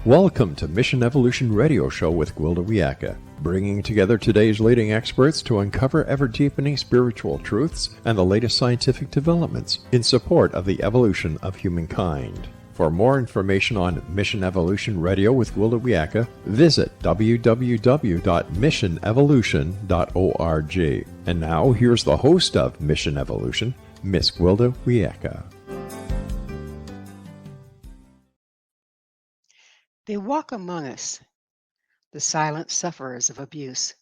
Welcome to Mission Evolution Radio Show with Gwilda Wiyaka, bringing together today's leading experts to uncover ever-deepening spiritual truths and the latest scientific developments in support of the evolution of humankind. For more information on Mission Evolution Radio with Gwilda Wiyaka, visit www.missionevolution.org. And now, here's the host of Mission Evolution, Miss Gwilda Wiyaka. They walk among us, the silent sufferers of abuse.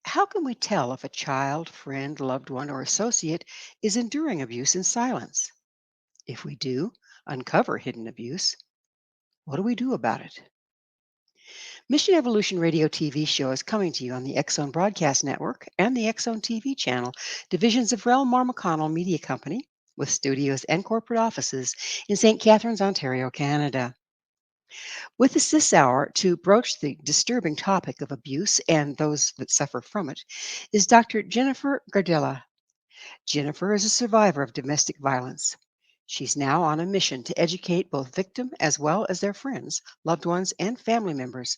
How can we tell if a child, friend, loved one, or associate is enduring abuse in silence? If we do uncover hidden abuse, what do we do about it? Mission Evolution Radio TV show is coming to you on the X Zone Broadcast Network and the X Zone TV channel, divisions of Rel McConnell Media Company, with studios and corporate offices in St. Catharines, Ontario, Canada. With us this hour to broach the disturbing topic of abuse and those that suffer from it is Dr. Jennifer Gardella. Jennifer is a survivor of domestic violence. She's now on a mission to educate both victim as well as their friends, loved ones, and family members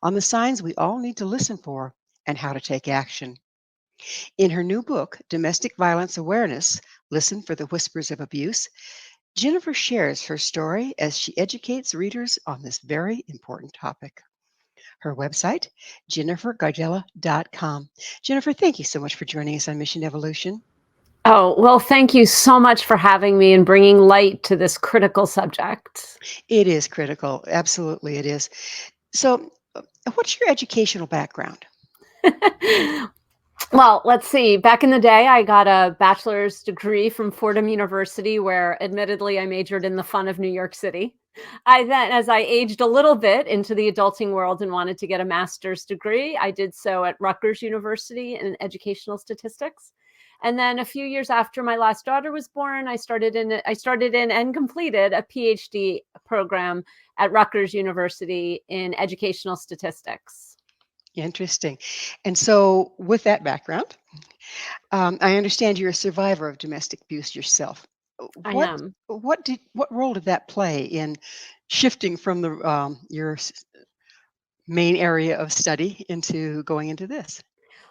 on the signs we all need to listen for and how to take action. In her new book, Domestic Violence Awareness, Listen for the Whispers of Abuse, Jennifer shares her story as she educates readers on this very important topic. Her website, jennifergardella.com. Jennifer, thank you so much for joining us on Mission Evolution. Oh, well, thank you so much for having me and bringing light to this critical subject. It is critical. Absolutely, it is. So, what's your educational background? Well, let's see. Back in the day, I got a bachelor's degree from Fordham University, where admittedly I majored in the fun of New York City. As I aged a little bit into the adulting world and wanted to get a master's degree, I did so at Rutgers University in educational statistics. And then a few years after my last daughter was born, I started in and completed a PhD program at Rutgers University in educational statistics. Interesting. And so, with that background, I understand you're a survivor of domestic abuse yourself. I am. What role did that play in shifting from your main area of study into going into this?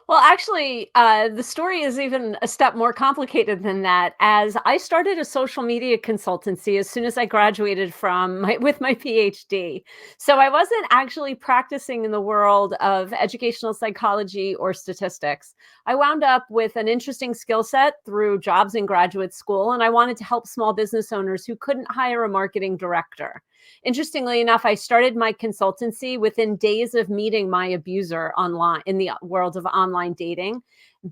Well, actually, the story is even a step more complicated than that, as I started a social media consultancy as soon as I graduated with my PhD. So I wasn't actually practicing in the world of educational psychology or statistics. I wound up with an interesting skill set through jobs in graduate school, and I wanted to help small business owners who couldn't hire a marketing director. Interestingly enough, I started my consultancy within days of meeting my abuser online in the world of online dating,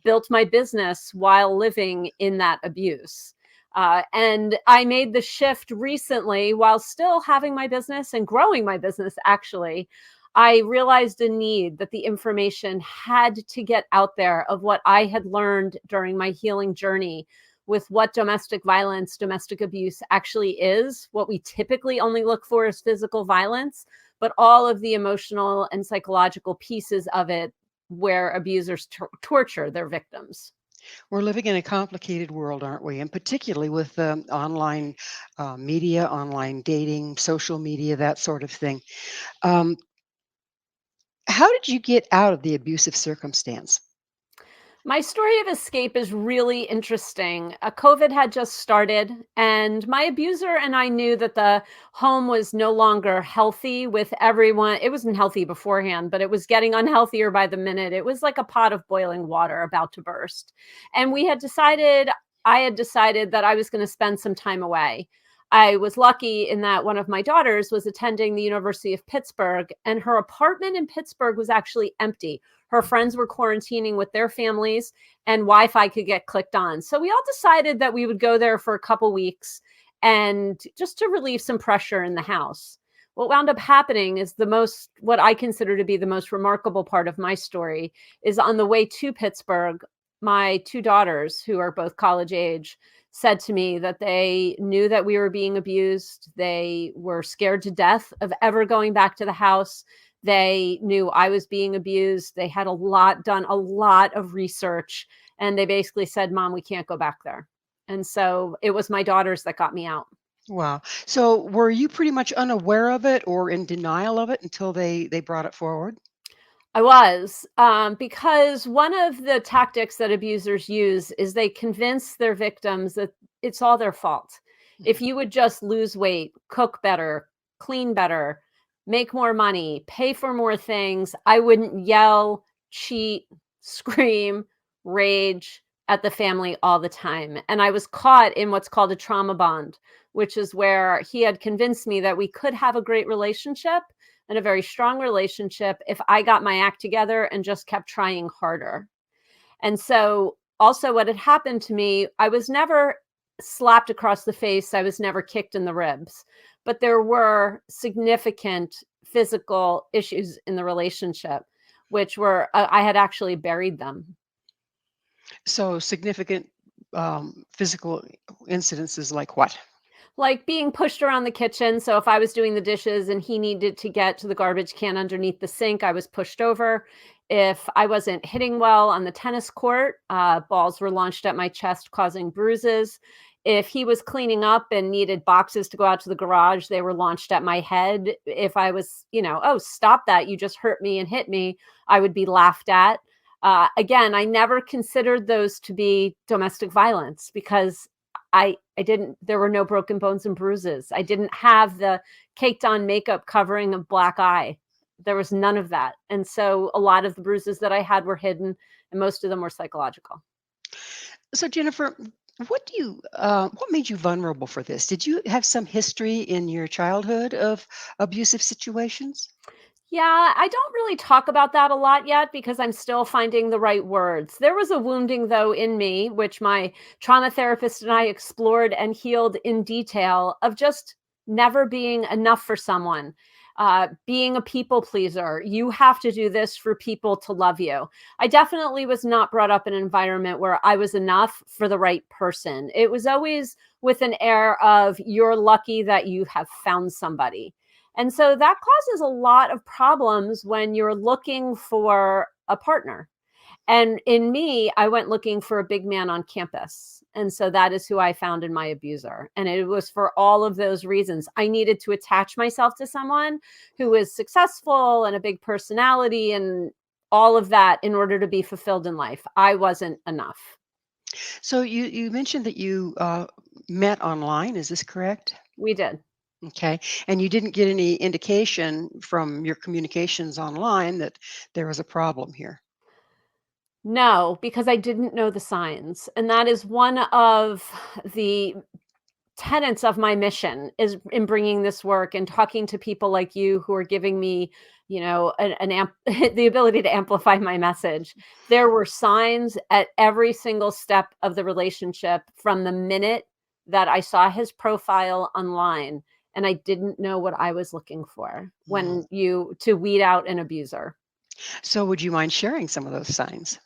built my business while living in that abuse. And I made the shift recently while still having my business and growing my business, actually. I realized a need that the information had to get out there of what I had learned during my healing journey with what domestic violence, domestic abuse actually is. What we typically only look for is physical violence, but all of the emotional and psychological pieces of it where abusers torture their victims. We're living in a complicated world, aren't we? And particularly with online media, online dating, social media, that sort of thing. How did you get out of the abusive circumstance? My story of escape is really interesting. COVID had just started, and my abuser and I knew that the home was no longer healthy with everyone. It wasn't healthy beforehand, but it was getting unhealthier by the minute. It was like a pot of boiling water about to burst. And I had decided that I was going to spend some time away. I was lucky in that one of my daughters was attending the University of Pittsburgh, and her apartment in Pittsburgh was actually empty. Her friends were quarantining with their families, and Wi-Fi could get clicked on. So we all decided that we would go there for a couple weeks and just to relieve some pressure in the house. What wound up happening is what I consider to be the most remarkable part of my story is on the way to Pittsburgh, my two daughters, who are both college age, said to me that they knew that we were being abused. They were scared to death of ever going back to the house. They knew I was being abused. They had done a lot of research, and they basically said, "Mom, we can't go back there." And so it was my daughters that got me out. Wow. So were you pretty much unaware of it or in denial of it until they brought it forward? I was, because one of the tactics that abusers use is they convince their victims that it's all their fault. If Mhm. you would just lose weight, cook better, clean better, make more money, pay for more things, I wouldn't yell, cheat, scream, rage at the family all the time. And I was caught in what's called a trauma bond, which is where he had convinced me that we could have a great relationship and a very strong relationship if I got my act together and just kept trying harder. And so, also, what had happened to me, I was never slapped across the face, I was never kicked in the ribs, but there were significant physical issues in the relationship, which were, I had actually buried them. So significant physical incidences like what? Like being pushed around the kitchen. So if I was doing the dishes and he needed to get to the garbage can underneath the sink, I was pushed over. If I wasn't hitting well on the tennis court, balls were launched at my chest, causing bruises. If he was cleaning up and needed boxes to go out to the garage, they were launched at my head. If I was, oh, stop that, you just hurt me and hit me, I would be laughed at. Again, I never considered those to be domestic violence because I didn't there were no broken bones and bruises. I didn't have the caked on makeup covering a black eye. There was none of that. And so a lot of the bruises that I had were hidden and most of them were psychological. So Jennifer, what made you vulnerable for this? Did you have some history in your childhood of abusive situations? Yeah, I don't really talk about that a lot yet because I'm still finding the right words. There was a wounding, though, in me, which my trauma therapist and I explored and healed in detail of just never being enough for someone, being a people pleaser. You have to do this for people to love you. I definitely was not brought up in an environment where I was enough for the right person. It was always with an air of, you're lucky that you have found somebody, and so that causes a lot of problems when you're looking for a partner. And in me, I went looking for a big man on campus. And so that is who I found in my abuser. And it was for all of those reasons. I needed to attach myself to someone who was successful and a big personality and all of that in order to be fulfilled in life. I wasn't enough. So you mentioned that you met online. Is this correct? We did. Okay. And you didn't get any indication from your communications online that there was a problem here. No, because I didn't know the signs. And that is one of the tenets of my mission is in bringing this work and talking to people like you who are giving me, the ability to amplify my message. There were signs at every single step of the relationship from the minute that I saw his profile online, and I didn't know what I was looking for Mm. when you to weed out an abuser. So would you mind sharing some of those signs?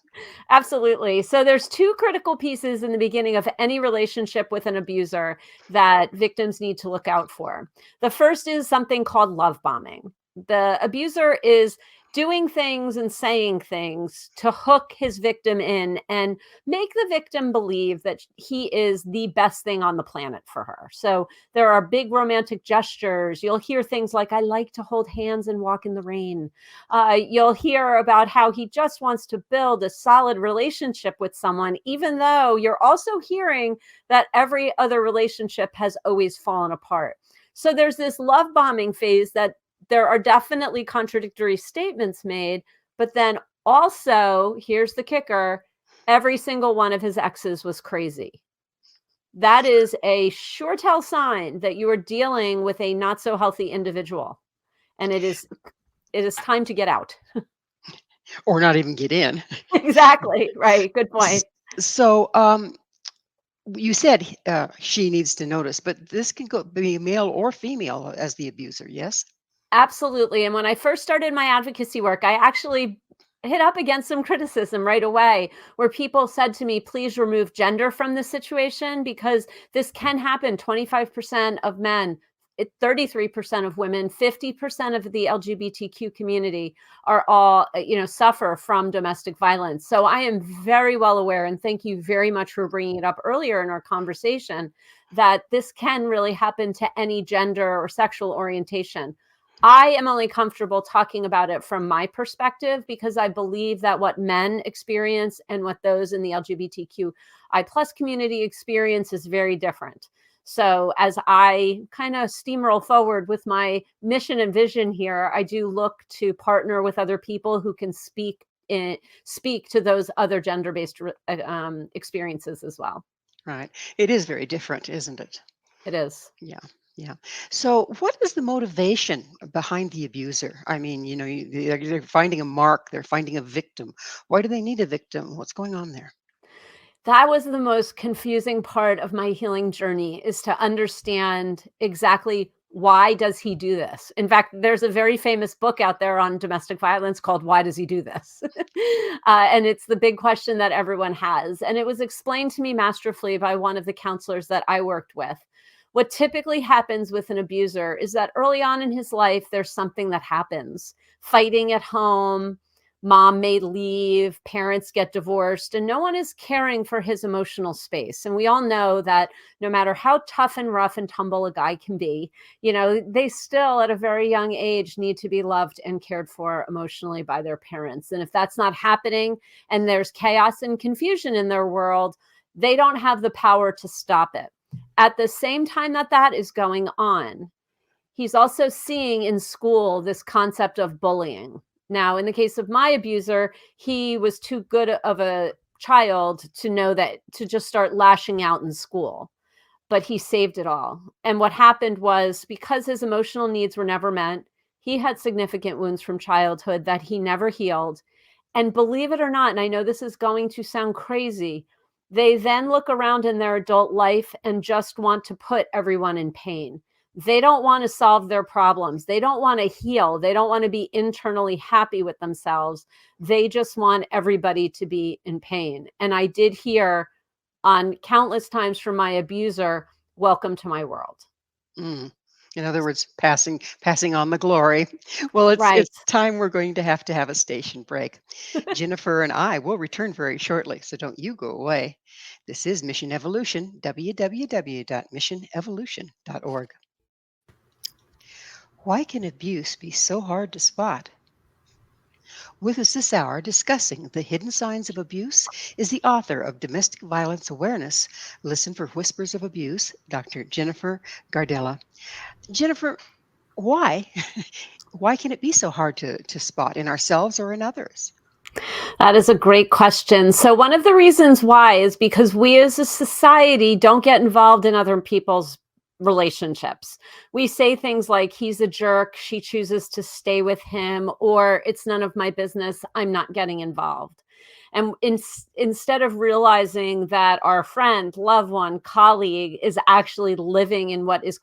Absolutely. So there's two critical pieces in the beginning of any relationship with an abuser that victims need to look out for. The first is something called love bombing. The abuser is doing things and saying things to hook his victim in and make the victim believe that he is the best thing on the planet for her. So there are big romantic gestures. You'll hear things like, I like to hold hands and walk in the rain. You'll hear about how he just wants to build a solid relationship with someone, even though you're also hearing that every other relationship has always fallen apart. So there's this love bombing phase that there are definitely contradictory statements made, but then also, here's the kicker, every single one of his exes was crazy. That is a sure tell sign that you are dealing with a not so healthy individual, and it is time to get out. Or not even get in? Exactly, right, good S- point. So you said she needs to notice, but this can be male or female as the abuser, yes? Absolutely, and when I first started my advocacy work, I actually hit up against some criticism right away where people said to me, "Please remove gender from this situation because this can happen." 25% of men 33% of women, 50% of the LGBTQ community are all, suffer from domestic violence. So I am very well aware, and thank you very much for bringing it up earlier in our conversation, that this can really happen to any gender or sexual orientation. I am only comfortable talking about it from my perspective because I believe that what men experience and what those in the LGBTQI plus community experience is very different. So as I kind of steamroll forward with my mission and vision here, I do look to partner with other people who can speak to those other gender-based experiences as well. Right. It is very different, isn't it? It is. Yeah. Yeah. So, what is the motivation behind the abuser? I mean, they're finding a mark, they're finding a victim. Why do they need a victim? What's going on there? That was the most confusing part of my healing journey, is to understand exactly why does he do this. In fact, there's a very famous book out there on domestic violence called Why Does He Do This? And it's the big question that everyone has. And it was explained to me masterfully by one of the counselors that I worked with. What typically happens with an abuser is that early on in his life, there's something that happens. Fighting at home, mom may leave, parents get divorced, and no one is caring for his emotional space. And we all know that no matter how tough and rough and tumble a guy can be, they still at a very young age need to be loved and cared for emotionally by their parents. And if that's not happening and there's chaos and confusion in their world, they don't have the power to stop it. At the same time that is going on, he's also seeing in school this concept of bullying. Now, in the case of my abuser, he was too good of a child to know that to just start lashing out in school, but he saved it all. And what happened was, because his emotional needs were never met, he had significant wounds from childhood that he never healed. And believe it or not, and I know this is going to sound crazy, they then look around in their adult life and just want to put everyone in pain. They don't want to solve their problems. They don't want to heal. They don't want to be internally happy with themselves. They just want everybody to be in pain. And I did hear on countless times from my abuser, "Welcome to my world." Mm. In other words, passing on the glory. Well, it's Right. time we're going to have a station break. Jennifer and I will return very shortly, so don't you go away. This is Mission Evolution, www.missionevolution.org. Why can abuse be so hard to spot? With us this hour discussing the hidden signs of abuse is the author of Domestic Violence Awareness, Listen for Whispers of Abuse, Dr. Jennifer Gardella. Jennifer, why? Why can it be so hard to spot in ourselves or in others? That is a great question. So one of the reasons why is because we as a society don't get involved in other people's relationships. We say things like, he's a jerk, she chooses to stay with him, or it's none of my business, I'm not getting involved. And instead of realizing that our friend, loved one, colleague is actually living in what is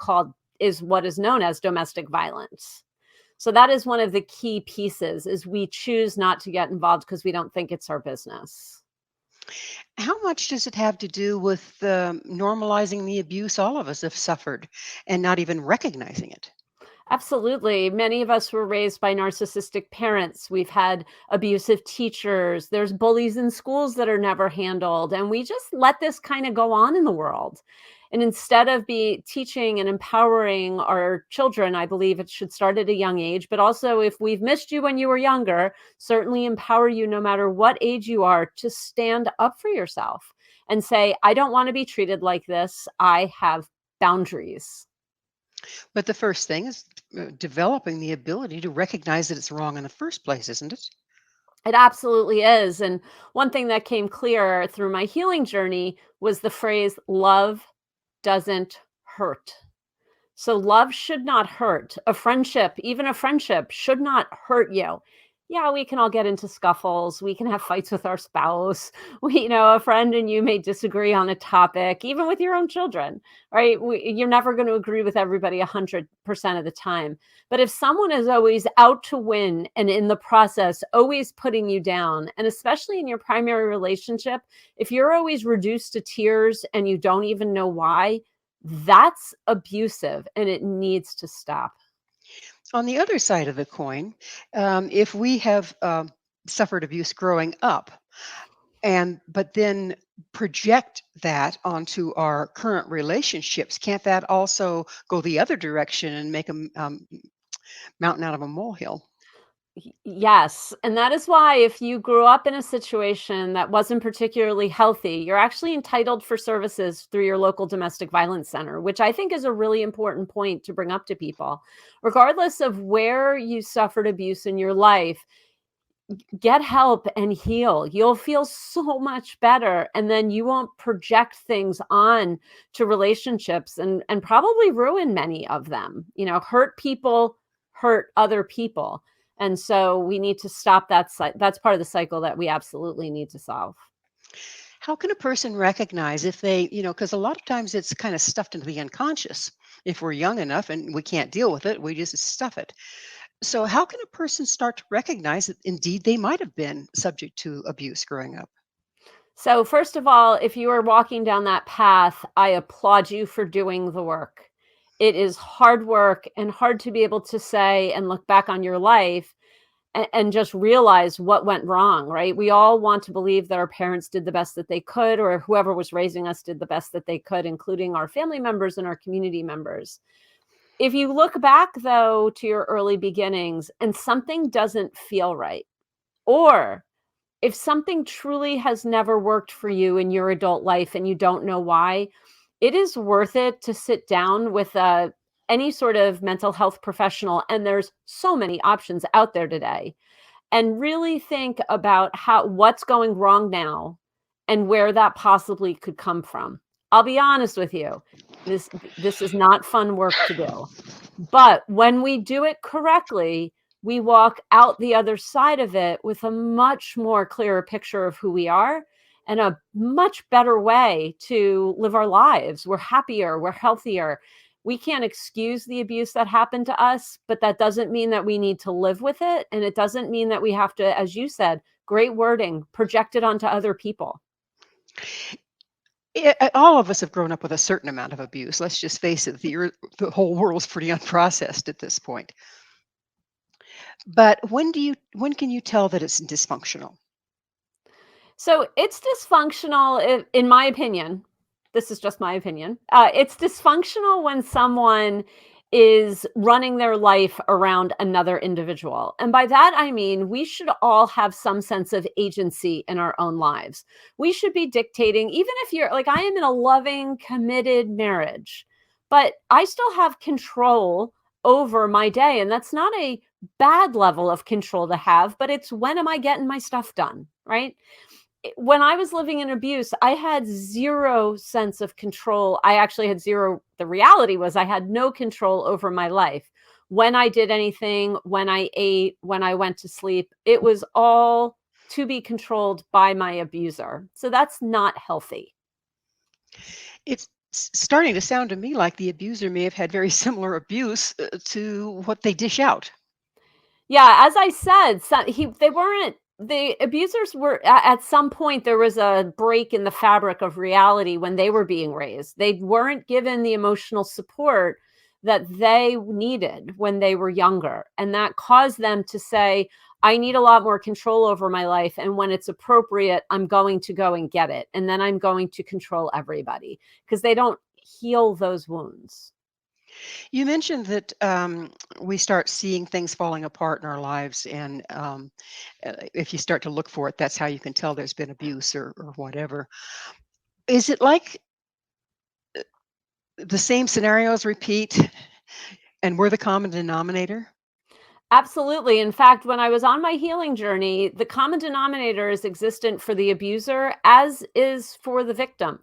known as domestic violence. So that is one of the key pieces, is we choose not to get involved because we don't think it's our business. How much does it have to do with normalizing the abuse all of us have suffered and not even recognizing it? Absolutely. Many of us were raised by narcissistic parents. We've had abusive teachers. There's bullies in schools that are never handled. And we just let this kind of go on in the world. And instead of teaching and empowering our children, I believe it should start at a young age. But also, if we've missed you when you were younger, certainly empower you no matter what age you are to stand up for yourself and say, I don't want to be treated like this. I have boundaries. But the first thing is developing the ability to recognize that it's wrong in the first place, isn't it? It absolutely is. And one thing that came clear through my healing journey was the phrase, love doesn't hurt. So love should not hurt. Even a friendship should not hurt you. Yeah, we can all get into scuffles. We can have fights with our spouse. A friend and you may disagree on a topic, even with your own children, right? You're never going to agree with everybody 100% of the time. But if someone is always out to win and in the process always putting you down, and especially in your primary relationship, if you're always reduced to tears and you don't even know why, That's abusive and it needs to stop. On the other side of the coin, if we have suffered abuse growing up, but then project that onto our current relationships, can't that also go the other direction and make a mountain out of a molehill? Yes, and that is why if you grew up in a situation that wasn't particularly healthy, you're actually entitled for services through your local domestic violence center, which I think is a really important point to bring up to people. Regardless of where you suffered abuse in your life, get help and heal. You'll feel so much better, and then you won't project things on to relationships and probably ruin many of them. Hurt people hurt other people. And so we need to stop that. That's part of the cycle that we absolutely need to solve. How can a person recognize if they, because a lot of times it's kind of stuffed into the unconscious. If we're young enough and we can't deal with it, we just stuff it. So, how can a person start to recognize that indeed they might have been subject to abuse growing up? So, first of all, if you are walking down that path, I applaud you for doing the work. It is hard work and hard to be able to say and look back on your life and just realize what went wrong, right? We all want to believe that our parents did the best that they could, or whoever was raising us did the best that they could, including our family members and our community members. If you look back, though, to your early beginnings and something doesn't feel right, or if something truly has never worked for you in your adult life and you don't know why, it is worth it to sit down with any sort of mental health professional. And there's so many options out there today, and really think about what's going wrong now and where that possibly could come from. I'll be honest with you. This is not fun work to do. But when we do it correctly, we walk out the other side of it with a much more clearer picture of who we are and a much better way to live our lives. We're happier, we're healthier. We can't excuse the abuse that happened to us, but that doesn't mean that we need to live with it. And it doesn't mean that we have to, as you said, great wording, project it onto other people. All of us have grown up with a certain amount of abuse. Let's just face it, the whole world's pretty unprocessed at this point. But when can you tell that it's dysfunctional? So it's dysfunctional, in my opinion. This is just my opinion. It's dysfunctional when someone is running their life around another individual. And by that, I mean, we should all have some sense of agency in our own lives. We should be dictating, even if you're like, I am in a loving, committed marriage, but I still have control over my day. And that's not a bad level of control to have, but it's when am I getting my stuff done, right? When I was living in abuse, I had zero sense of control. I actually had zero. The reality was I had no control over my life. When I did anything, when I ate, when I went to sleep, it was all to be controlled by my abuser. So that's not healthy. It's starting to sound to me like the abuser may have had very similar abuse to what they dish out. Yeah, as I said, they weren't the abusers were at some point there was a break in the fabric of reality when they were being raised. They weren't given the emotional support that they needed when they were younger, and that caused them to say, I need a lot more control over my life, and when it's appropriate, I'm going to go and get it, and then I'm going to control everybody because they don't heal those wounds. You mentioned that we start seeing things falling apart in our lives, and if you start to look for it, that's how you can tell there's been abuse or whatever. Is it like the same scenarios repeat, and we're the common denominator? Absolutely. In fact, when I was on my healing journey, the common denominator is existent for the abuser as is for the victim.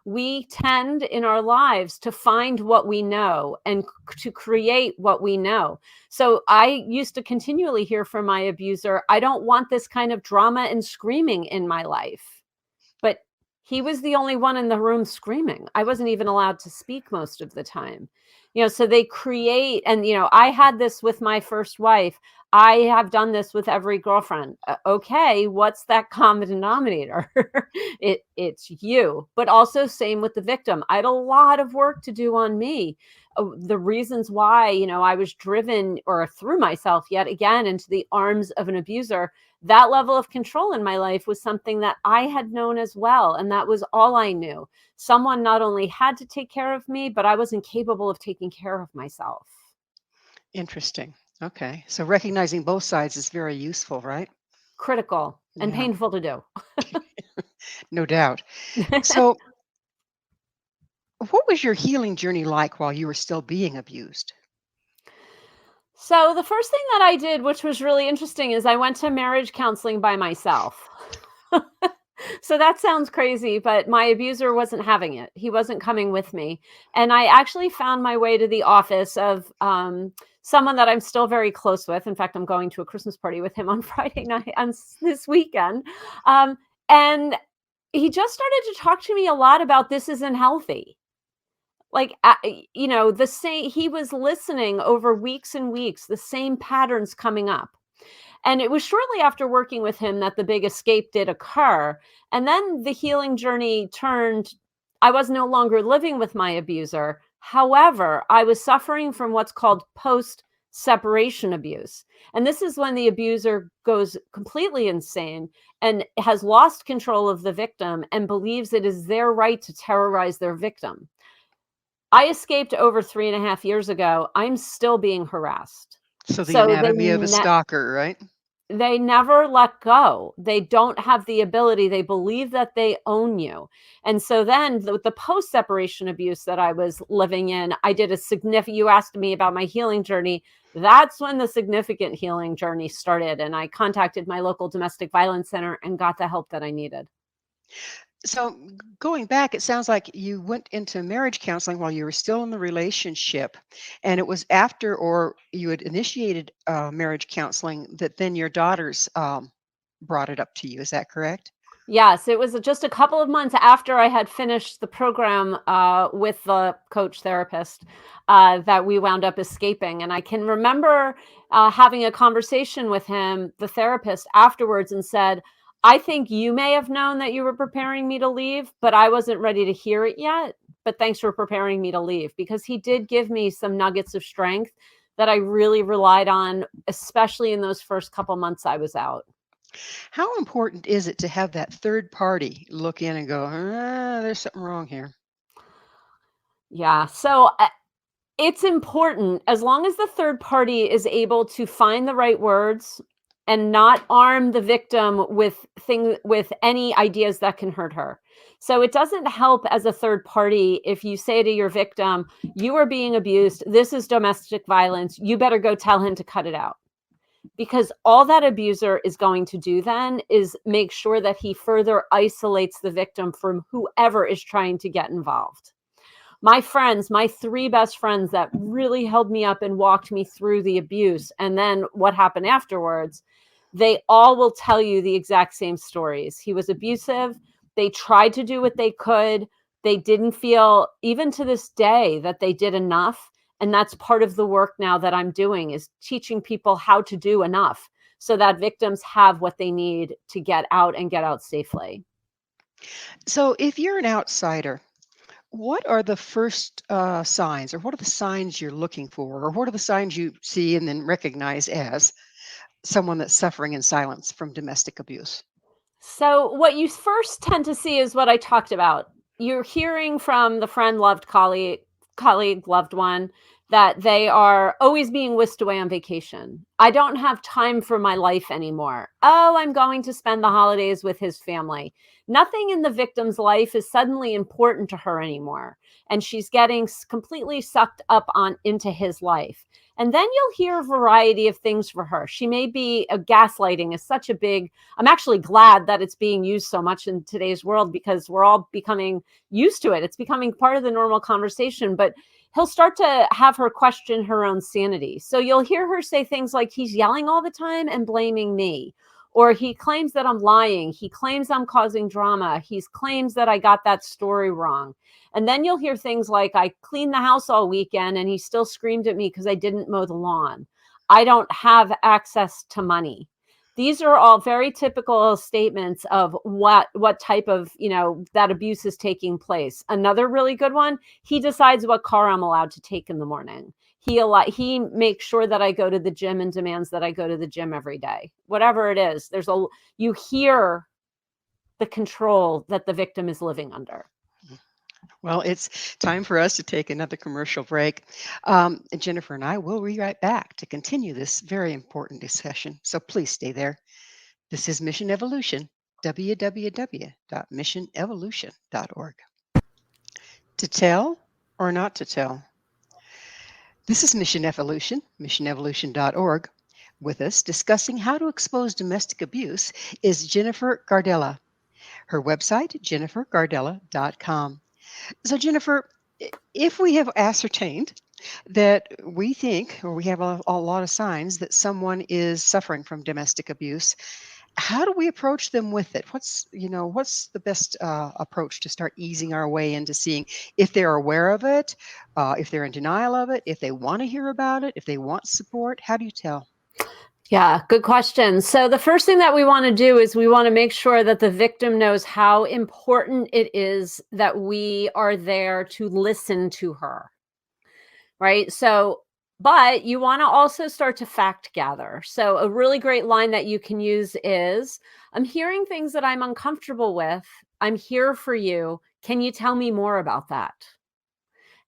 We tend in our lives to find what we know and to create what we know. So I used to continually hear from my abuser, I don't want this kind of drama and screaming in my life. But He was the only one in the room screaming. I wasn't even allowed to speak most of the time. So they create, and I had this with my first wife. I have done this with every girlfriend. Okay, what's that common denominator? It's you. But also same with the victim. I had a lot of work to do on me. The reasons why, I was driven or threw myself yet again into the arms of an abuser, that level of control in my life was something that I had known as well. And that was all I knew. Someone not only had to take care of me, but I wasn't capable of taking care of myself. Interesting. Okay. So recognizing both sides is very useful, right? Critical and Yeah, painful to do. no doubt. So, what was your healing journey like while you were still being abused? So the first thing that I did, which was really interesting, is I went to marriage counseling by myself. So that sounds crazy, but my abuser wasn't having it. He wasn't coming with me. And I actually found my way to the office of someone that I'm still very close with. In fact, I'm going to a Christmas party with him on Friday night, this weekend. And he just started to talk to me a lot about this isn't healthy. Like, the same, he was listening over weeks and weeks, the same patterns coming up. And it was shortly after working with him that the big escape did occur. And then the healing journey turned. I was no longer living with my abuser. However, I was suffering from what's called post separation abuse. And this is when the abuser goes completely insane and has lost control of the victim and believes it is their right to terrorize their victim. I escaped over 3.5 years ago. I'm still being harassed. So, the So anatomy of a stalker, right? they never let go. They don't have the ability. They believe that they own you. And so then the post separation abuse that I was living in, I did a significant, you asked me about my healing journey. That's when the significant healing journey started. And I contacted my local domestic violence center and got the help that I needed. So, going back, it sounds like you went into marriage counseling while you were still in the relationship. And it was after, or you had initiated marriage counseling, that then your daughters brought it up to you. Is that correct? Yes, it was just a couple of months after I had finished the program with the coach therapist that we wound up escaping. And I can remember having a conversation with him, the therapist, afterwards, and said, I think you may have known that you were preparing me to leave, but I wasn't ready to hear it yet. But thanks for preparing me to leave, because he did give me some nuggets of strength that I really relied on, especially in those first couple months I was out. How important is it to have that third party look in and go, there's something wrong here? Yeah. So it's important, as long as the third party is able to find the right words and not arm the victim with any ideas that can hurt her. So it doesn't help as a third party if you say to your victim, you are being abused, this is domestic violence, you better go tell him to cut it out. Because all that abuser is going to do then is make sure that he further isolates the victim from whoever is trying to get involved. My friends, my 3 best friends that really held me up and walked me through the abuse, and then what happened afterwards, they all will tell you the exact same stories. He was abusive. They tried to do what they could. They didn't feel, even to this day, that they did enough. And that's part of the work now that I'm doing, is teaching people how to do enough so that victims have what they need to get out and get out safely. So, if you're an outsider, what are the first signs, or what are the signs you're looking for, or what are the signs you see and then recognize as someone that's suffering in silence from domestic abuse? So, what you first tend to see is what I talked about. You're hearing from the friend, loved colleague, loved one, that they are always being whisked away on vacation. I don't have time for my life anymore. Oh, I'm going to spend the holidays with his family. Nothing in the victim's life is suddenly important to her anymore. And she's getting completely sucked up on into his life. And then you'll hear a variety of things for her. She may be gaslighting is such a big, I'm actually glad that it's being used so much in today's world, because we're all becoming used to it. It's becoming part of the normal conversation, but he'll start to have her question her own sanity. So you'll hear her say things like, he's yelling all the time and blaming me. Or he claims that I'm lying. He claims I'm causing drama. He claims that I got that story wrong. And then you'll hear things like, I cleaned the house all weekend and he still screamed at me because I didn't mow the lawn. I don't have access to money. These are all very typical statements of what type of, that abuse is taking place. Another really good one, he decides what car I'm allowed to take in the morning. He makes sure that I go to the gym and demands that I go to the gym every day. Whatever it is, you hear the control that the victim is living under. Well, it's time for us to take another commercial break. Jennifer and I will be right back to continue this very important discussion. So please stay there. This is Mission Evolution, www.missionevolution.org. To tell or not to tell? This is Mission Evolution, missionevolution.org. With us discussing how to expose domestic abuse is Jennifer Gardella. Her website, jennifergardella.com. So, Jennifer, if we have ascertained that we think, or we have a lot of signs that someone is suffering from domestic abuse, how do we approach them with it? What's the best approach to start easing our way into seeing if they're aware of it, if they're in denial of it, if they want to hear about it, if they want support? How do you tell? Yeah, good question. So the first thing that we want to do is we want to make sure that the victim knows how important it is that we are there to listen to her, right? But you want to also start to fact gather. So a really great line that you can use is, I'm hearing things that I'm uncomfortable with. I'm here for you. Can you tell me more about that?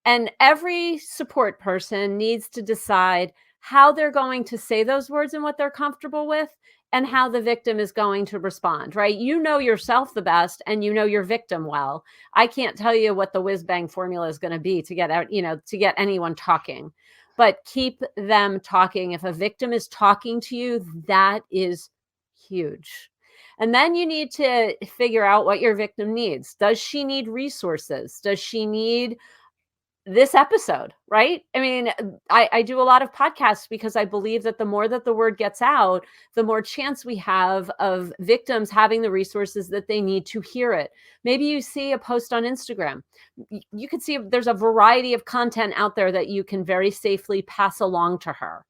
And every support person needs to decide how they're going to say those words and what they're comfortable with, and how the victim is going to respond, right? You know yourself the best and you know your victim well. I can't tell you what the whiz bang formula is going to be to get out, to get anyone talking, but keep them talking. If a victim is talking to you, that is huge. And then you need to figure out what your victim needs. Does she need resources? Does she need this episode, right? I mean, I do a lot of podcasts because I believe that the more that the word gets out, the more chance we have of victims having the resources that they need to hear it. Maybe you see a post on Instagram. You can see there's a variety of content out there that you can very safely pass along to her.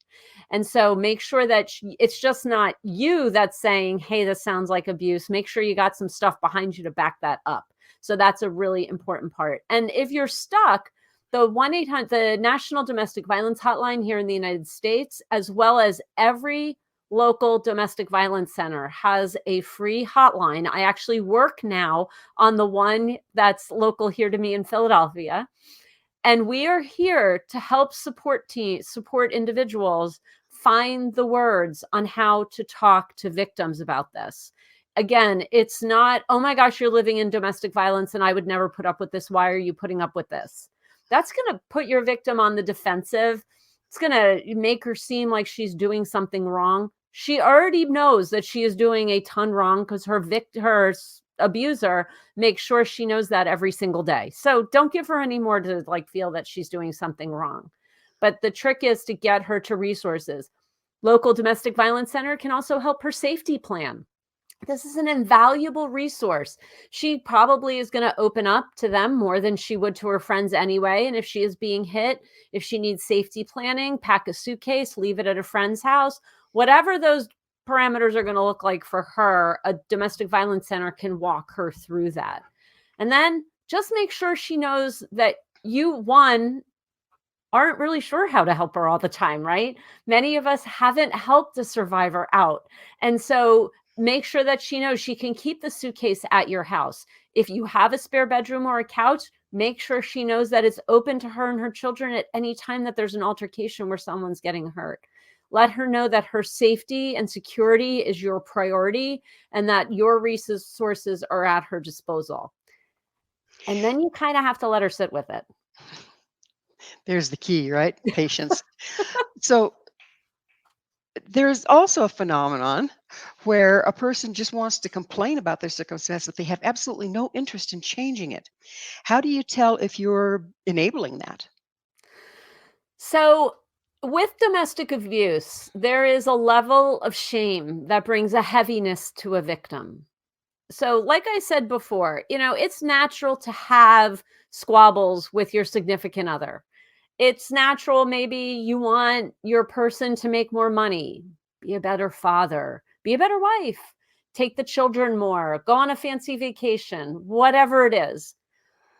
And so make sure that it's just not you that's saying, hey, this sounds like abuse. Make sure you got some stuff behind you to back that up. So that's a really important part. And if you're stuck, the 1-800, the National Domestic Violence Hotline here in the United States, as well as every local domestic violence center, has a free hotline. I actually work now on the one that's local here to me in Philadelphia. And we are here to help support individuals find the words on how to talk to victims about this. Again, it's not, oh my gosh, you're living in domestic violence and I would never put up with this. Why are you putting up with this? That's going to put your victim on the defensive. It's going to make her seem like she's doing something wrong. She already knows that she is doing a ton wrong because her abuser makes sure she knows that every single day. So don't give her any more to feel that she's doing something wrong. But the trick is to get her to resources. Local domestic violence center can also help her safety plan. This is an invaluable resource. She probably is going to open up to them more than she would to her friends anyway. And if she is being hit, if she needs safety planning, pack a suitcase, leave it at a friend's house, whatever those parameters are going to look like for her, a domestic violence center can walk her through that. And then just make sure she knows that you, aren't really sure how to help her all the time, right? Many of us haven't helped a survivor out. And so make sure that she knows she can keep the suitcase at your house. If you have a spare bedroom or a couch, make sure she knows that it's open to her and her children at any time that there's an altercation where someone's getting hurt. Let her know that her safety and security is your priority and that your resources are at her disposal. And then you kind of have to let her sit with it. There's the key, right? Patience. So there's also a phenomenon where a person just wants to complain about their circumstance, but they have absolutely no interest in changing it. How do you tell if you're enabling that? So With domestic abuse, there is a level of shame that brings a heaviness to a victim. So, like I said before, it's natural to have squabbles with your significant other. It's natural, maybe you want your person to make more money, be a better father, be a better wife, take the children more, go on a fancy vacation, whatever it is.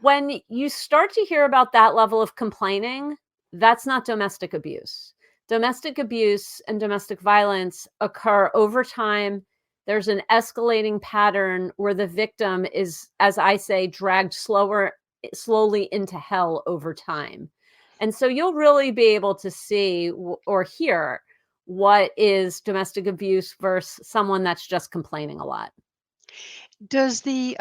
When you start to hear about that level of complaining, that's not domestic abuse. Domestic abuse and domestic violence occur over time. There's an escalating pattern where the victim is, as I say, dragged slowly into hell over time. And so you'll really be able to see or hear what is domestic abuse versus someone that's just complaining a lot. Does the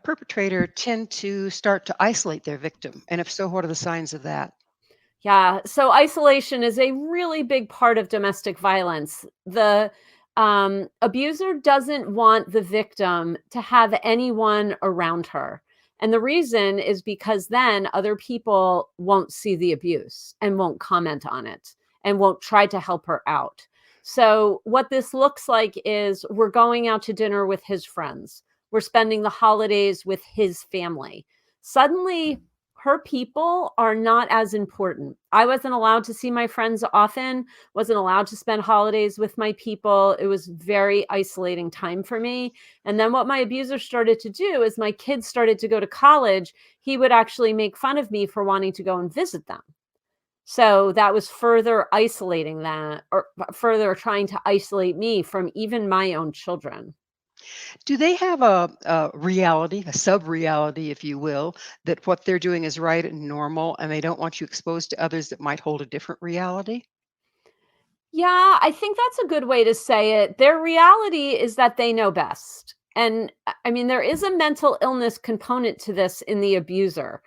perpetrator tend to start to isolate their victim? And if so, what are the signs of that? Yeah, so isolation is a really big part of domestic violence. The abuser doesn't want the victim to have anyone around her. And the reason is because then other people won't see the abuse and won't comment on it and won't try to help her out. So, what this looks like is we're going out to dinner with his friends, we're spending the holidays with his family. Suddenly, her people are not as important. I wasn't allowed to see my friends often, wasn't allowed to spend holidays with my people. It was very isolating time for me. And then what my abuser started to do is my kids started to go to college, he would actually make fun of me for wanting to go and visit them. So that was further isolating that, or further trying to isolate me from even my own children. Do they have a reality, a sub-reality, if you will, that what they're doing is right and normal, and they don't want you exposed to others that might hold a different reality? Yeah, I think that's a good way to say it. Their reality is that they know best. And I mean, there is a mental illness component to this in the abuser.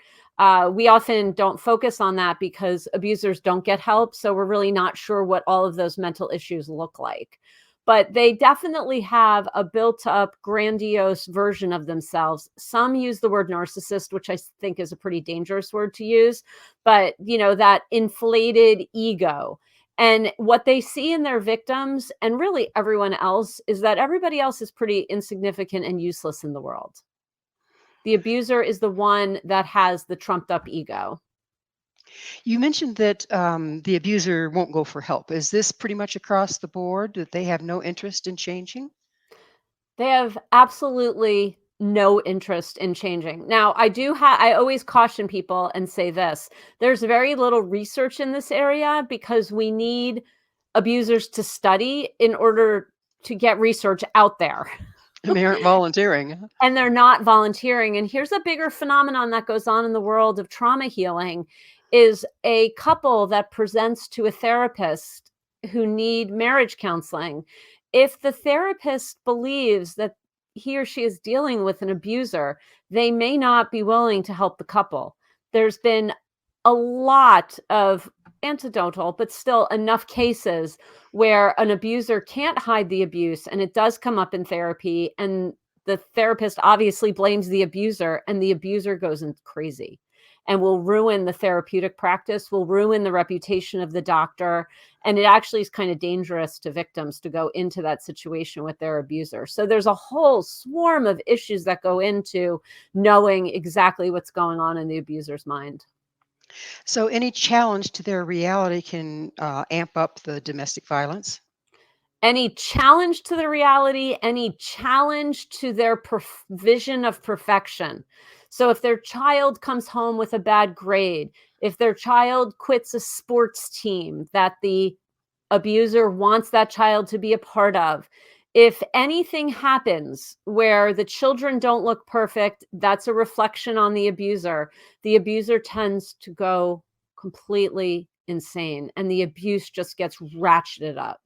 We often don't focus on that because abusers don't get help. So we're really not sure what all of those mental issues look like. But they definitely have a built up, grandiose version of themselves. Some use the word narcissist, which I think is a pretty dangerous word to use. But, that inflated ego, and what they see in their victims and really everyone else is that everybody else is pretty insignificant and useless in the world. The abuser is the one that has the trumped up ego. You mentioned that the abuser won't go for help. Is this pretty much across the board that they have no interest in changing? They have absolutely no interest in changing. Now, I always caution people and say this. There's very little research in this area because we need abusers to study in order to get research out there. And they aren't volunteering. Huh? And they're not volunteering. And here's a bigger phenomenon that goes on in the world of trauma healing is a couple that presents to a therapist who need marriage counseling. If the therapist believes that he or she is dealing with an abuser, they may not be willing to help the couple. There's been a lot of anecdotal, but still enough cases where an abuser can't hide the abuse and it does come up in therapy, and the therapist obviously blames the abuser and the abuser goes in crazy and will ruin the therapeutic practice, will ruin the reputation of the doctor. And it actually is kind of dangerous to victims to go into that situation with their abuser. So there's a whole swarm of issues that go into knowing exactly what's going on in the abuser's mind. So any challenge to their reality can amp up the domestic violence. Any challenge to the reality, any challenge to their vision of perfection. So if their child comes home with a bad grade, if their child quits a sports team that the abuser wants that child to be a part of, if anything happens where the children don't look perfect, that's a reflection on the abuser. The abuser tends to go completely insane and the abuse just gets ratcheted up.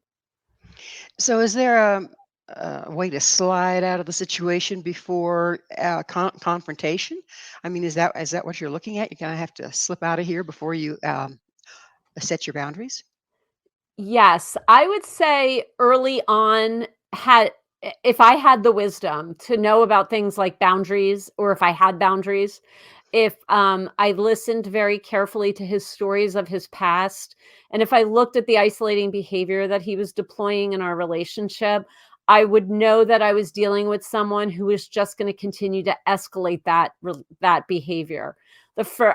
So is there a way to slide out of the situation before confrontation? I mean, is that what you're looking at? You're gonna have to slip out of here before you set your boundaries. Yes, I would say early on, had if I had the wisdom to know about things like boundaries, or if I had boundaries, if I listened very carefully to his stories of his past, and if I looked at the isolating behavior that he was deploying in our relationship, I would know that I was dealing with someone who was just going to continue to escalate that behavior.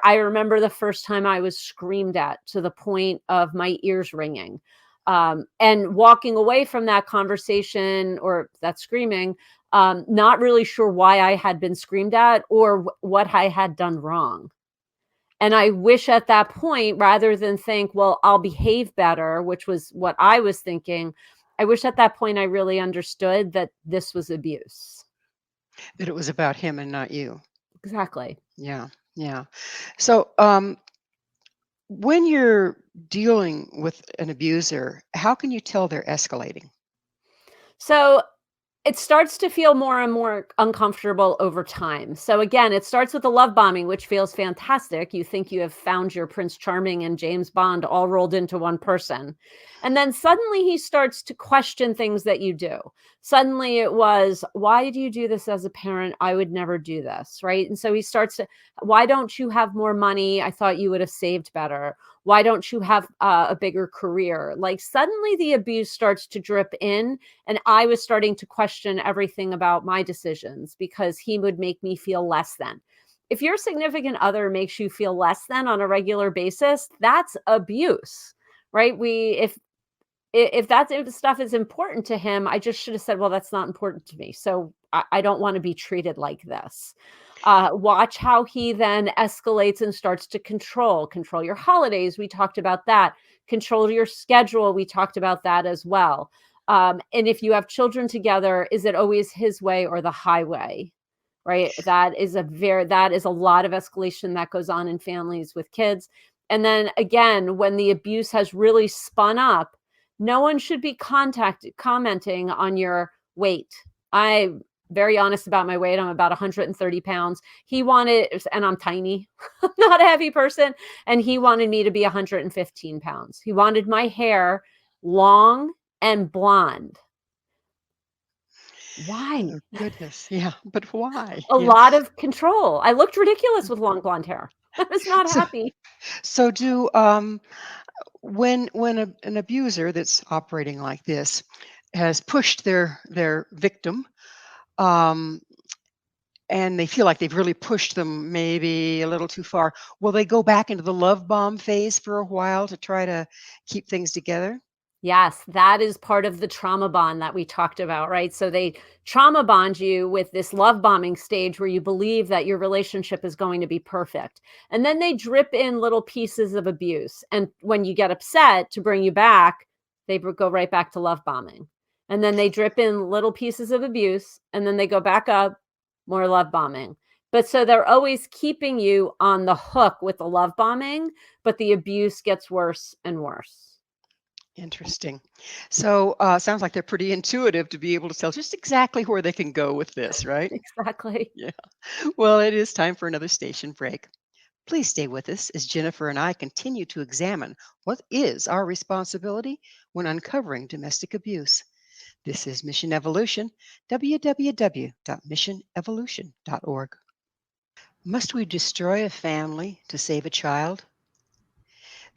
I remember the first time I was screamed at to the point of my ears ringing, and walking away from that conversation or that screaming, not really sure why I had been screamed at or what I had done wrong. And I wish at that point, rather than think, well, I'll behave better, which was what I was thinking, I wish at that point I really understood that this was abuse. That it was about him and not you. Exactly. Yeah, yeah. So, when you're dealing with an abuser, how can you tell they're escalating? So it starts to feel more and more uncomfortable over time. So again, it starts with the love bombing, which feels fantastic. You think you have found your Prince Charming and James Bond all rolled into one person. And then suddenly he starts to question things that you do. Suddenly it was, why do you do this as a parent? I would never do this, right? And so he starts to, why don't you have more money? I thought you would have saved better. Why don't you have a bigger career? Like suddenly the abuse starts to drip in, and I was starting to question everything about my decisions because he would make me feel less than. If your significant other makes you feel less than on a regular basis, that's abuse, right? If if stuff is important to him, I just should have said, well, that's not important to me. So I don't want to be treated like this. Watch how he then escalates and starts to control your holidays. We talked about that. Control your schedule. We talked about that as well. And if you have children together, is it always his way or the highway? Right. That is a lot of escalation that goes on in families with kids. And then again, when the abuse has really spun up, no one should be commenting on your weight. I'm very honest about my weight. I'm about 130 pounds. He wanted, and I'm tiny, I'm not a heavy person. And he wanted me to be 115 pounds. He wanted my hair long and blonde. Why? Oh, goodness. Yeah, but why? A Yeah. lot of control. I looked ridiculous with long blonde hair. I was not So, happy. so do when an abuser that's operating like this has pushed their victim, um, and they feel like they've really pushed them maybe a little too far, will they go back into the love bomb phase for a while to try to keep things together? Yes, that is part of the trauma bond that we talked about, right? So they trauma bond you with this love bombing stage where you believe that your relationship is going to be perfect. And then they drip in little pieces of abuse. And when you get upset to bring you back, go right back to love bombing. And then they drip in little pieces of abuse and then they go back up, more love bombing. But so they're always keeping you on the hook with the love bombing, but the abuse gets worse and worse. Interesting. So, sounds like they're pretty intuitive to be able to tell just exactly where they can go with this, right? Exactly. Yeah. Well, it is time for another station break. Please stay with us as Jennifer and I continue to examine what is our responsibility when uncovering domestic abuse. This is Mission Evolution, www.missionevolution.org. Must we destroy a family to save a child?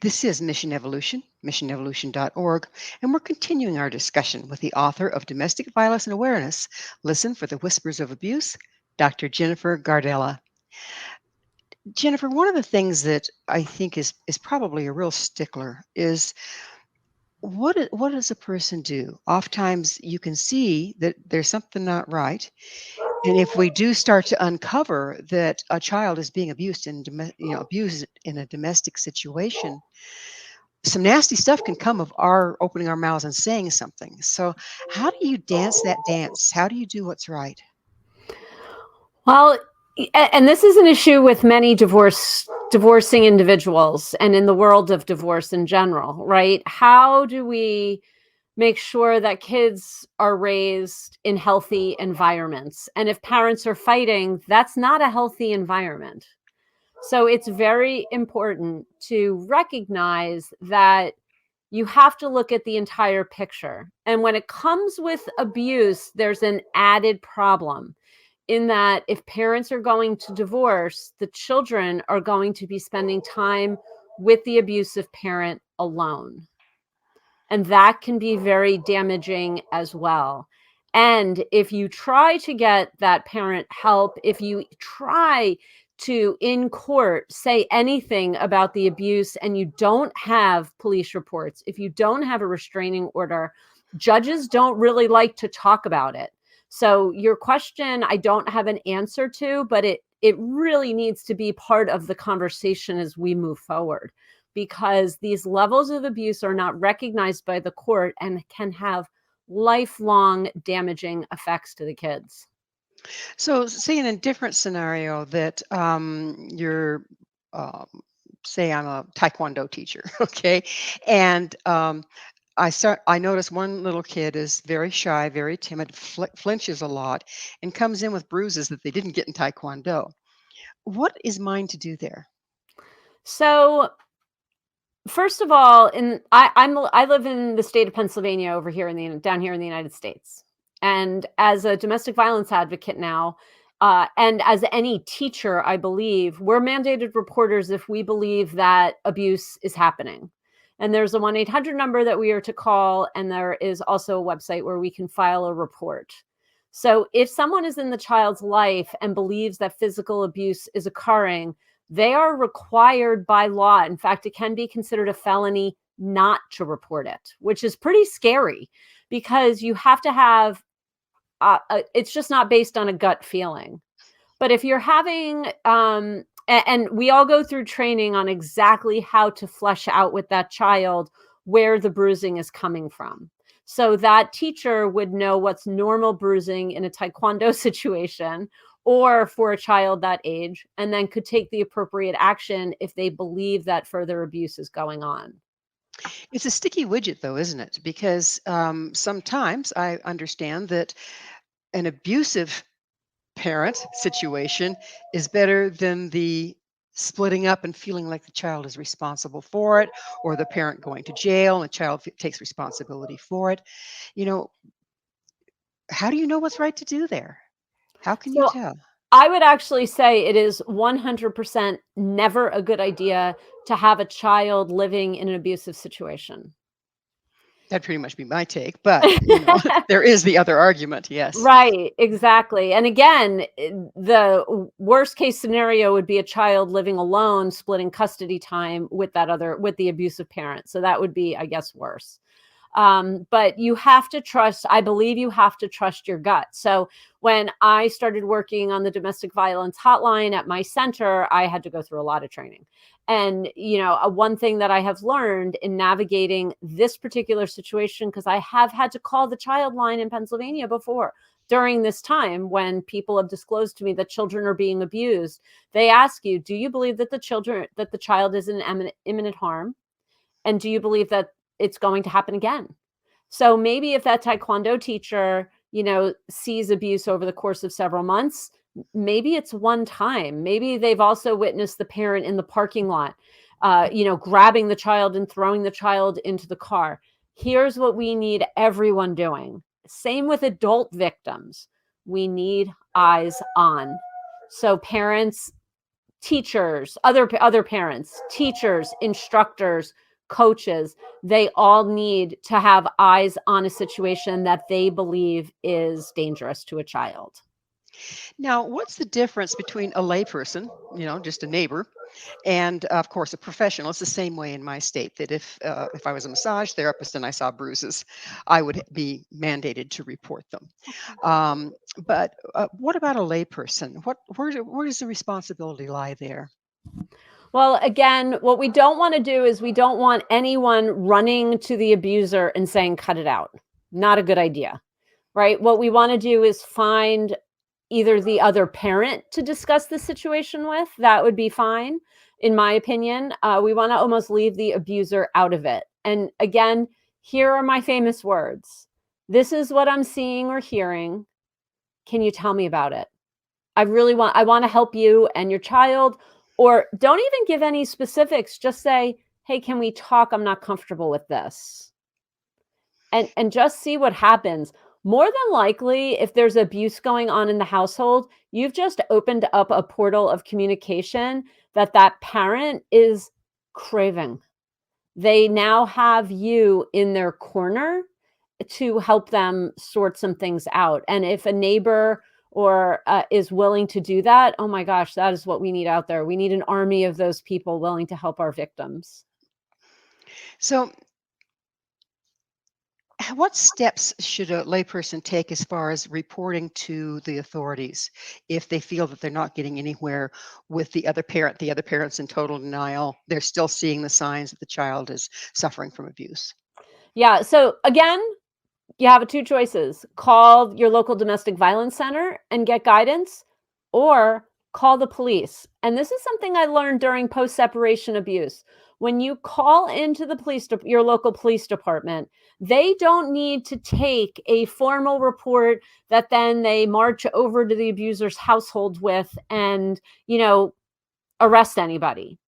This is Mission Evolution, missionevolution.org, and we're continuing our discussion with the author of Domestic Violence and Awareness, Listen for the Whispers of Abuse, Dr. Jennifer Gardella. Jennifer, one of the things that I think is probably a real stickler is what does a person do? Oftentimes you can see that there's something not right. And if we do start to uncover that a child is being abused abused in a domestic situation, some nasty stuff can come of our opening our mouths and saying something. So, how do you dance that dance? How do you do what's right? Well, and this is an issue with many divorcing individuals and in the world of divorce in general, right? How do we make sure that kids are raised in healthy environments? And if parents are fighting, that's not a healthy environment. So it's very important to recognize that you have to look at the entire picture. And when it comes with abuse, there's an added problem. in that if parents are going to divorce, the children are going to be spending time with the abusive parent alone. And that can be very damaging as well. And if you try to get that parent help, if you try to, in court, say anything about the abuse and you don't have police reports, if you don't have a restraining order, judges don't really like to talk about it. So your question, I don't have an answer to, but it really needs to be part of the conversation as we move forward, because these levels of abuse are not recognized by the court and can have lifelong damaging effects to the kids. So, say in a different scenario that you're, um, say, I'm a Taekwondo teacher, okay, and I notice one little kid is very shy, very timid, flinches a lot, and comes in with bruises that they didn't get in Taekwondo. What is mine to do there? So first of all, I live in the state of Pennsylvania over here down here in the United States. And as a domestic violence advocate now, and as any teacher, I believe we're mandated reporters if we believe that abuse is happening. And there's a 1-800 number that we are to call, and there is also a website where we can file a report. So if someone is in the child's life and believes that physical abuse is occurring, they are required by law. In fact, it can be considered a felony not to report it, which is pretty scary because you have to have, it's just not based on a gut feeling. But if you're having, and we all go through training on exactly how to flesh out with that child where the bruising is coming from. So that teacher would know what's normal bruising in a Taekwondo situation or for a child that age, and then could take the appropriate action if they believe that further abuse is going on. It's a sticky widget, though, isn't it? Because sometimes I understand that an abusive parent situation is better than the splitting up and feeling like the child is responsible for it, or the parent going to jail and the child takes responsibility for it. You know, how do you know what's right to do there? How can you So tell? I would actually say it is 100% never a good idea to have a child living in an abusive situation. That'd pretty much be my take, but there is the other argument. Yes. Right, exactly. And again, the worst case scenario would be a child living alone, splitting custody time with with the abusive parent. So that would be, I guess, worse. But you have to trust, I believe you have to trust your gut. So when I started working on the domestic violence hotline at my center, I had to go through a lot of training. And, one thing that I have learned in navigating this particular situation, because I have had to call the child line in Pennsylvania before during this time when people have disclosed to me that children are being abused, they ask you, do you believe that the child is in imminent harm? And do you believe that it's going to happen again? So maybe if that Taekwondo teacher, sees abuse over the course of several months, maybe it's one time. Maybe they've also witnessed the parent in the parking lot, grabbing the child and throwing the child into the car. Here's what we need everyone doing. Same with adult victims. We need eyes on. So parents, teachers, other parents, teachers, instructors, coaches, they all need to have eyes on a situation that they believe is dangerous to a child. Now, what's the difference between a layperson, just a neighbor, and of course a professional? It's the same way in my state that if I was a massage therapist and I saw bruises, I would be mandated to report them. But what about a layperson? Where does the responsibility lie there? Well, again, what we don't want to do is we don't want anyone running to the abuser and saying, cut it out. Not a good idea, right? What we want to do is find either the other parent to discuss the situation with. That would be fine, in my opinion. We want to almost leave the abuser out of it. And again, here are my famous words. This is what I'm seeing or hearing. Can you tell me about it? I want to help you and your child. Or don't even give any specifics. Just say, hey, can we talk? I'm not comfortable with this. And just see what happens. More than likely, if there's abuse going on in the household, you've just opened up a portal of communication that that parent is craving. They now have you in their corner to help them sort some things out. And if a neighbor or is willing to do that, oh my gosh, that is what we need out there. We need an army of those people willing to help our victims. So, what steps should a layperson take as far as reporting to the authorities if they feel that they're not getting anywhere with the other parent? The other parent's in total denial. They're still seeing the signs that the child is suffering from abuse. Yeah. So again, you have two choices: call your local domestic violence center and get guidance, or call the police. And this is something I learned during post separation abuse. When you call into the your local police department, they don't need to take a formal report that then they march over to the abuser's household with and, you know, arrest anybody.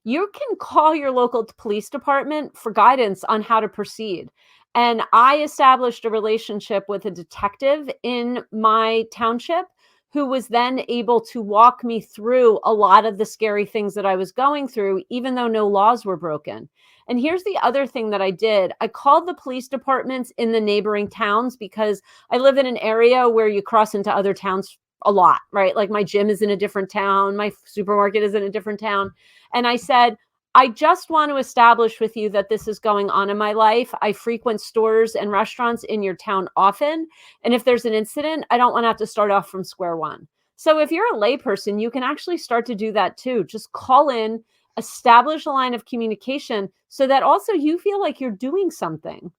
You can call your local police department for guidance on how to proceed. And I established a relationship with a detective in my township who was then able to walk me through a lot of the scary things that I was going through, even though no laws were broken. And here's the other thing that I did: I called the police departments in the neighboring towns because I live in an area where you cross into other towns a lot, right? Like my gym is in a different town, my supermarket is in a different town. And I said, I just want to establish with you that this is going on in my life. I frequent stores and restaurants in your town often. And if there's an incident, I don't want to have to start off from square one. So if you're a layperson, you can actually start to do that too. Just call in, establish a line of communication so that also you feel like you're doing something.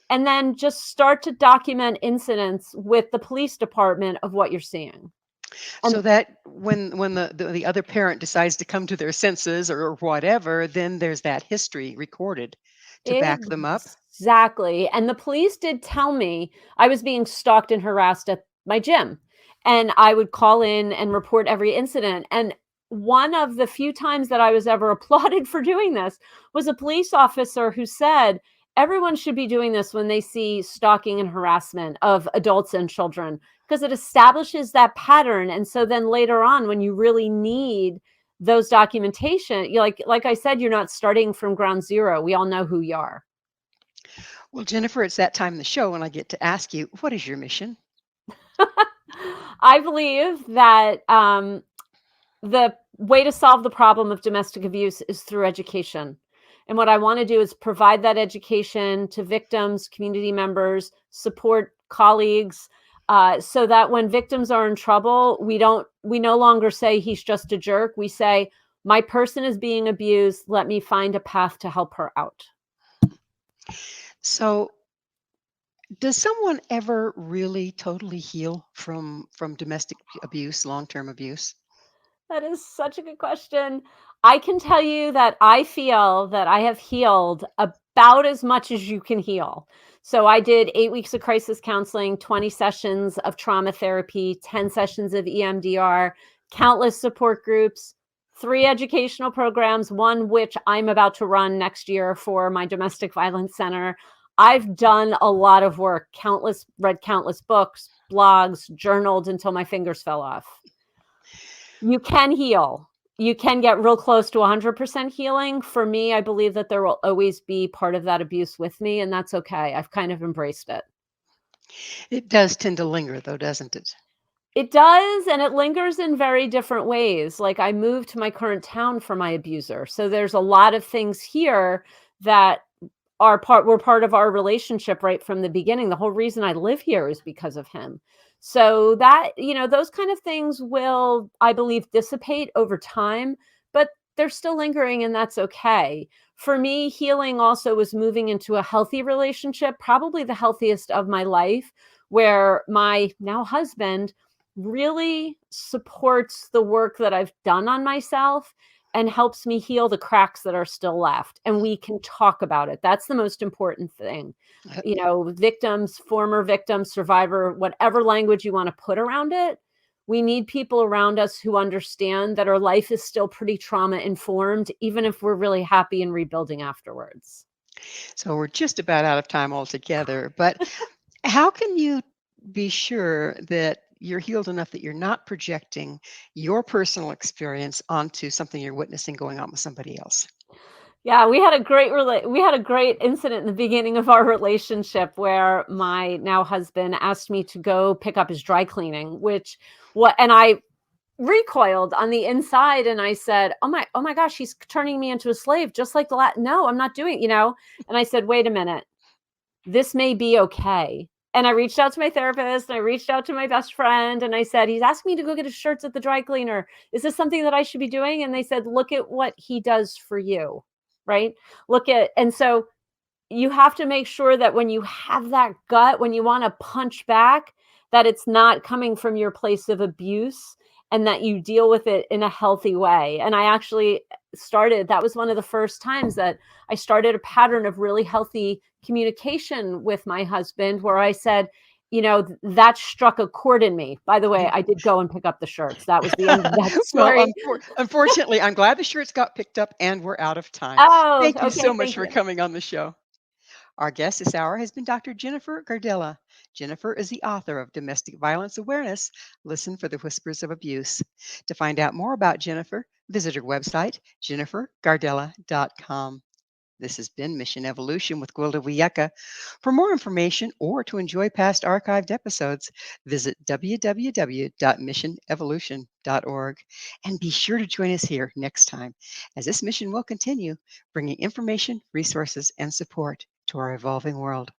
And then just start to document incidents with the police department of what you're seeing. So And that when the other parent decides to come to their senses or whatever, then there's that history recorded to back them up. exactly. And the police did tell me I was being stalked and harassed at my gym. And I would call in and report every incident. And one of the few times that I was ever applauded for doing this was a police officer who said, everyone should be doing this when they see stalking and harassment of adults and children, because it establishes that pattern. And so then later on, when you really need those documentation, you like I said, you're not starting from ground zero. We all know who you are. Well, Jennifer, it's that time in the show when I get to ask you, what is your mission? I believe that the way to solve the problem of domestic abuse is through education. And what I want to do is provide that education to victims, community members, support colleagues, so that when victims are in trouble, we no longer say he's just a jerk. We say, my person is being abused. Let me find a path to help her out. So, does someone ever really totally heal from domestic abuse, long-term abuse? That is such a good question. I can tell you that I feel that I have healed about as much as you can heal. So I did 8 weeks of crisis counseling, 20 sessions of trauma therapy, 10 sessions of EMDR, countless support groups, 3 educational programs, one which I'm about to run next year for my domestic violence center. I've done a lot of work, read countless books, blogs, journaled until my fingers fell off. You can heal. You can get real close to 100% healing. For me, I believe that there will always be part of that abuse with me, and that's okay. I've kind of embraced it. It does tend to linger, though, doesn't it? It does, and it lingers in very different ways. Like I moved to my current town for my abuser. So there's a lot of things here that were part of our relationship right from the beginning. The whole reason I live here is because of him. So that, those kind of things will, I believe, dissipate over time, but they're still lingering, and that's okay. For me, healing also was moving into a healthy relationship, probably the healthiest of my life, where my now husband really supports the work that I've done on myself and helps me heal the cracks that are still left. And we can talk about it. That's the most important thing. Victims, former victims, survivor, whatever language you want to put around it, we need people around us who understand that our life is still pretty trauma informed, even if we're really happy and rebuilding afterwards. So we're just about out of time altogether. But how can you be sure that you're healed enough that you're not projecting your personal experience onto something you're witnessing going on with somebody else. Yeah, we had a great incident in the beginning of our relationship where my now husband asked me to go pick up his dry cleaning, which what and I recoiled on the inside and I said, oh my gosh, he's turning me into a slave just like no, I'm not doing, And I said, wait a minute, this may be okay. And I reached out to my therapist and I reached out to my best friend and I said, he's asking me to go get his shirts at the dry cleaner. Is this something that I should be doing? And they said, look at what he does for you. Right. And so you have to make sure that when you have that gut, when you want to punch back, that it's not coming from your place of abuse and that you deal with it in a healthy way. And I actually that was one of the first times that I started a pattern of really healthy communication with my husband where I said, that struck a chord in me. By the way, I did go and pick up the shirts. That was the end of that Well, story. unfortunately, I'm glad the shirts got picked up and we're out of time. Oh, Thank you okay. so much Thank for you. coming on the show. Our guest this hour has been Dr. Jennifer Gardella. Jennifer is the author of Domestic Violence Awareness. Listen for the Whispers of Abuse. To find out more about Jennifer, visit her website, jennifergardella.com. This has been Mission Evolution with Gwilda Wiyaka. For more information or to enjoy past archived episodes, visit www.missionevolution.org. And be sure to join us here next time, as this mission will continue, bringing information, resources, and support to our evolving world.